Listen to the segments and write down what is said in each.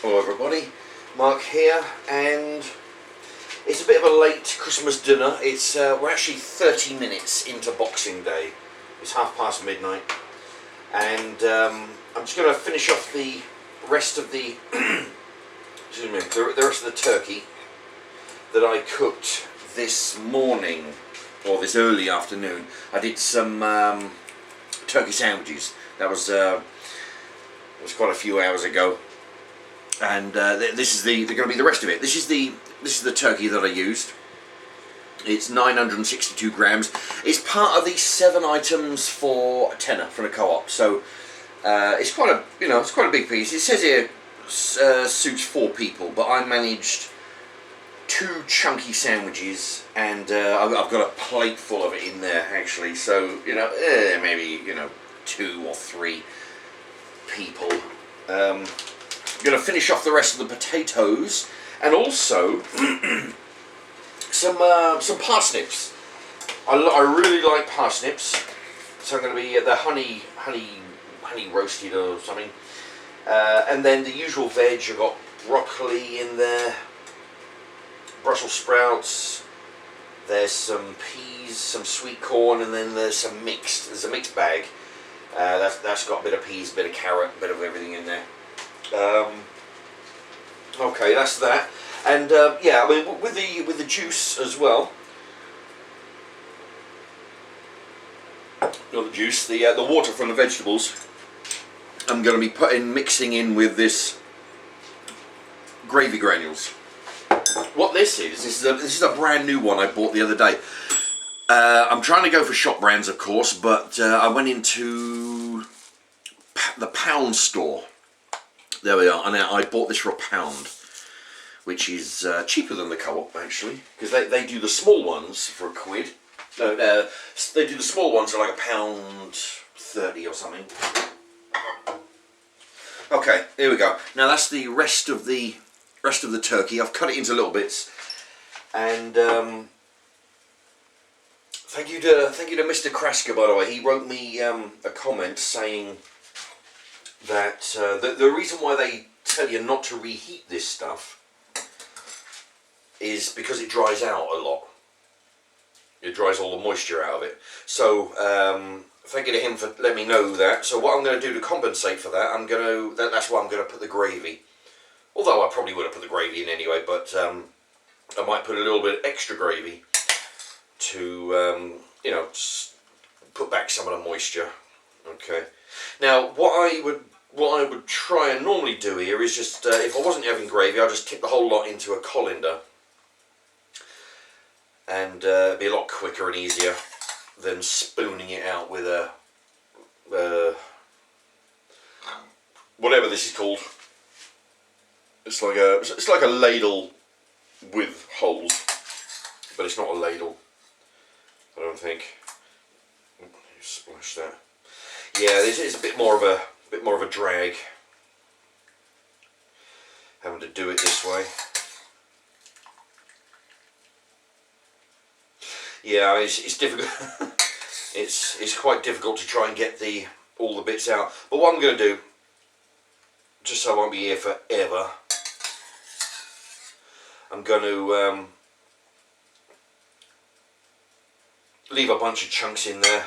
Hello everybody, Mark here, and it's a bit of a late Christmas dinner. It's we're actually 30 minutes into Boxing Day. It's midnight, and I'm just going to finish off the rest of the excuse me, the rest of the turkey that I cooked this morning or this early afternoon. I did some turkey sandwiches. That was quite a few hours ago. And this is they're going to be the rest of it. This is the turkey that I used. It's 962 grams. It's part of the 7 items for a tenner from a co-op. So it's quite a it's quite a big piece. It says here suits 4 people, but I managed 2 chunky sandwiches, and I've got a plate full of it in there actually. So maybe 2 or 3 people. I'm going to finish off the rest of the potatoes, and also some parsnips. I really like parsnips, so I'm going to be the honey roasted or something, and then the usual veg. I've got broccoli in there, Brussels sprouts. There's some peas, some sweet corn, and then there's a mixed bag. That's got a bit of peas, a bit of carrot, a bit of everything in there. Okay, that's that, and yeah, I mean with the juice as well. Not the juice, the water from the vegetables. I'm going to be mixing in with this gravy granules. What this is a brand new one I bought the other day. I'm trying to go for shop brands, of course, but I went into the pound store. There we are, and I bought this for £1, which is cheaper than the co-op actually, because they do the small ones for £1. No, they do the small ones for like £1.30 or something. Okay, here we go. Now that's the rest of the turkey. I've cut it into little bits, and thank you to Mr. Krasker, by the way. He wrote me a comment saying that the reason why they tell you not to reheat this stuff is because it dries out a lot. It dries all the moisture out of it. So thank you to him for letting me know that. So what I'm going to do to compensate for that, that's why I'm going to put the gravy. Although I probably would have put the gravy in anyway, but I might put a little bit extra gravy to put back some of the moisture. Okay. Now what I would try and normally do here is just, if I wasn't having gravy, I'd just tip the whole lot into a colander, and it'd be a lot quicker and easier than spooning it out with a whatever this is called. It's like a ladle with holes, but it's not a ladle, I don't think. Splash that. Yeah, it's a bit more of a drag having to do it this way. Yeah, it's difficult. it's quite difficult to try and get all the bits out. But what I'm going to do, just so I won't be here forever, I'm going to leave a bunch of chunks in there.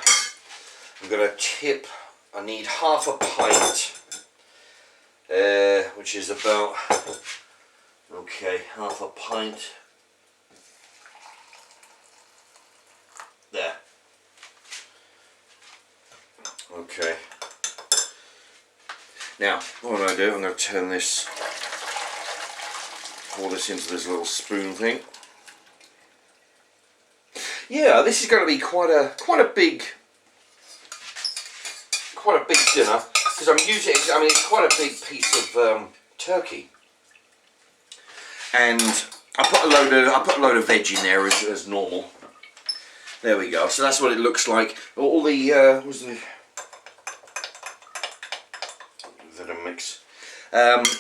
I'm going to tip. I need half a pint, which is about, okay, half a pint. There. Okay. Now, what I'm going to do, I'm going to turn this, pour this into this little spoon thing. Yeah, this is going to be quite a big dinner, because I'm using, I mean, it's quite a big piece of turkey, and I put a load of veg in there as normal. There we go. So that's what it looks like. All the is that a mix?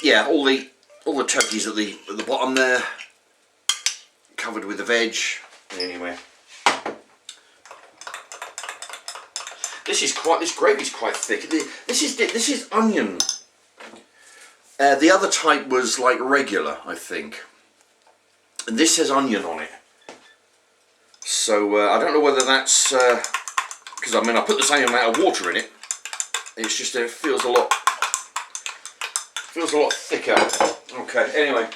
Yeah, all the turkeys at the bottom there, covered with the veg. Anyway. This gravy's quite thick. This is onion. The other type was like regular, I think. And this says onion on it. So I don't know whether that's because I mean I put the same amount of water in it. It's just it feels a lot thicker. Okay. Anyway.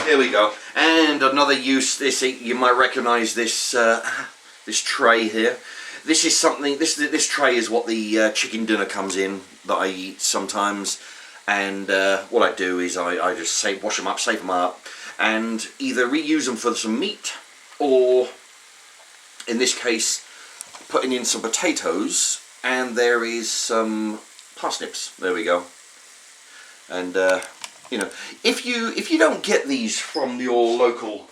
Here we go. And another use. This you might recognise this this tray here. This is something. This tray is what the chicken dinner comes in that I eat sometimes. And what I do is I just wash them up, save them up, and either reuse them for some meat, or in this case, putting in some potatoes, and there is some parsnips. There we go. And you know, if you don't get these from your local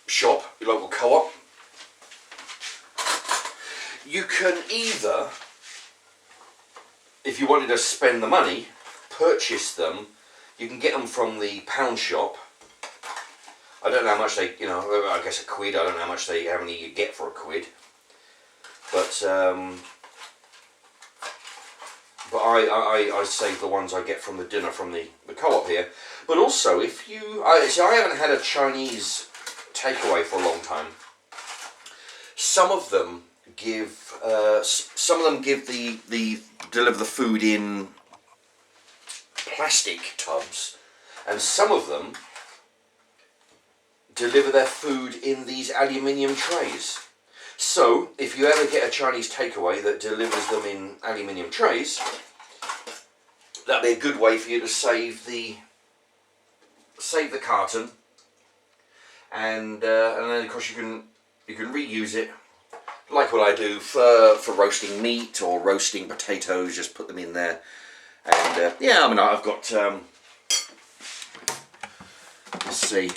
shop, your local co-op, you can either, if you wanted to spend the money, purchase them. You can get them from the pound shop. I don't know how much they, you know, I guess a quid. I don't know how many you get for a quid. But I save the ones I get from the dinner from the co-op here. But also, if you, I haven't had a Chinese takeaway for a long time. Some of them give deliver the food in plastic tubs, and some of them deliver their food in these aluminium trays. So if you ever get a Chinese takeaway that delivers them in aluminium trays, that'd be a good way for you to save the carton, and then of course you can reuse it. Like what I do for roasting meat or roasting potatoes, just put them in there. And yeah, I mean, I've got let's see,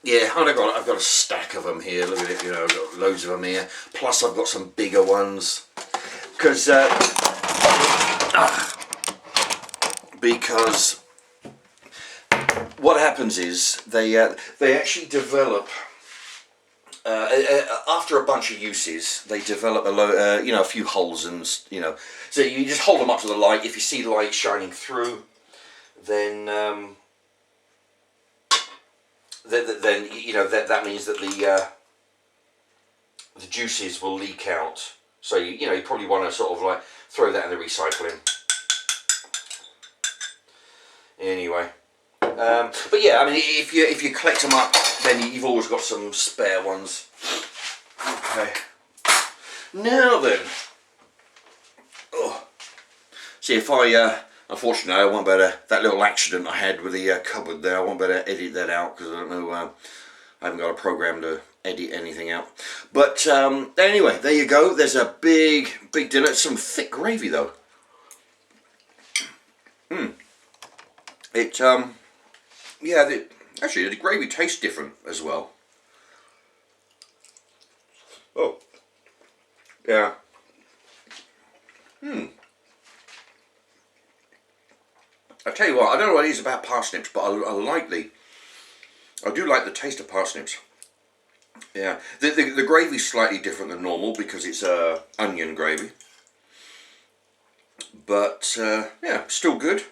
yeah, I've got a stack of them here. Look at it, you know, I've got loads of them here. Plus I've got some bigger ones because what happens is they actually develop. After a bunch of uses, they develop a few holes, and so you just hold them up to the light. If you see the light shining through, then that means that the juices will leak out. So you probably want to sort of like throw that in the recycling. Anyway. But yeah, I mean, if you collect them up, then you've always got some spare ones. Okay. Now then. Oh. See, if unfortunately, I won't be able to, that little accident I had with the cupboard there, I won't be able to edit that out because I don't know, I haven't got a program to edit anything out. But anyway, there you go. There's a big dinner. Some thick gravy though. Yeah, actually the gravy tastes different as well. Oh, yeah. I tell you what, I don't know what it is about parsnips, but I do like the taste of parsnips. Yeah, the gravy's slightly different than normal because it's onion gravy. But yeah, still good.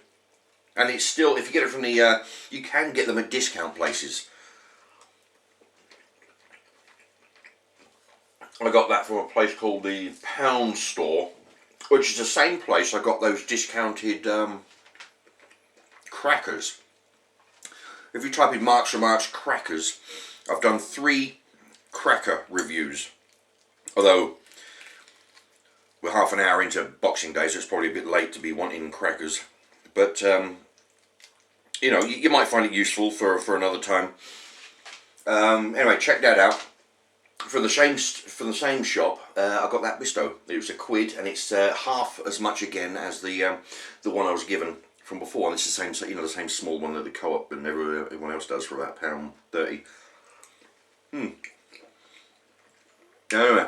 And it's still, if you get it from the, you can get them at discount places. I got that from a place called the Pound Store, which is the same place I got those discounted crackers. If you type in Marks and Marks crackers, I've done 3 cracker reviews. Although we're half an hour into Boxing Day, so it's probably a bit late to be wanting crackers. But you might find it useful for another time. Anyway, check that out. From the same shop, I got that Bisto. It was £1, and it's half as much again as the one I was given from before. And it's the same, the same small one that the co-op and everyone else does for about £1.30. Anyway,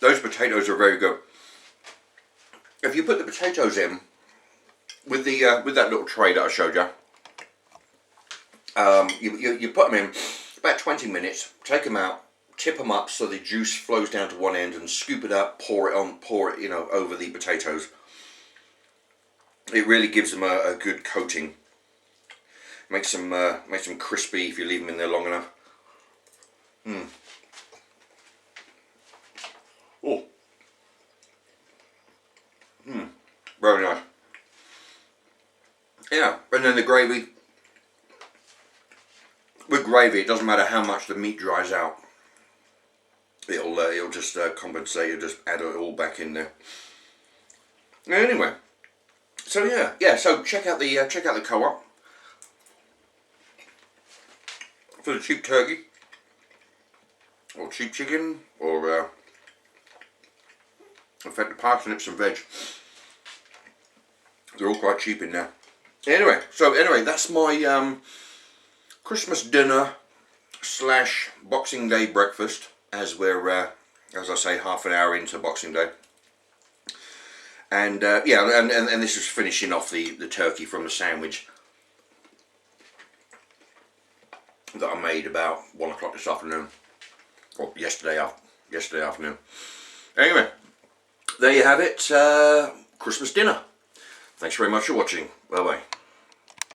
those potatoes are very good. If you put the potatoes in with the with that little tray that I showed you, You put them in about 20 minutes, take them out, tip them up so the juice flows down to one end, and scoop it up, pour it, you know, over the potatoes. It really gives them a good coating. Makes them crispy if you leave them in there long enough. Oh. Very nice. Yeah, and then the gravy. With gravy, it doesn't matter how much the meat dries out. It'll just compensate. You'll just add it all back in there. Anyway, so yeah. So check out the Co-op for the cheap turkey, or cheap chicken, or in fact the parsnips and veg. They're all quite cheap in there. Anyway, that's my Christmas dinner / Boxing Day breakfast, as we're as I say, half an hour into Boxing Day. And yeah, and this is finishing off the turkey from the sandwich that I made about 1 o'clock this afternoon, or yesterday afternoon. Anyway, there you have it, Christmas dinner. Thanks very much for watching. Bye bye.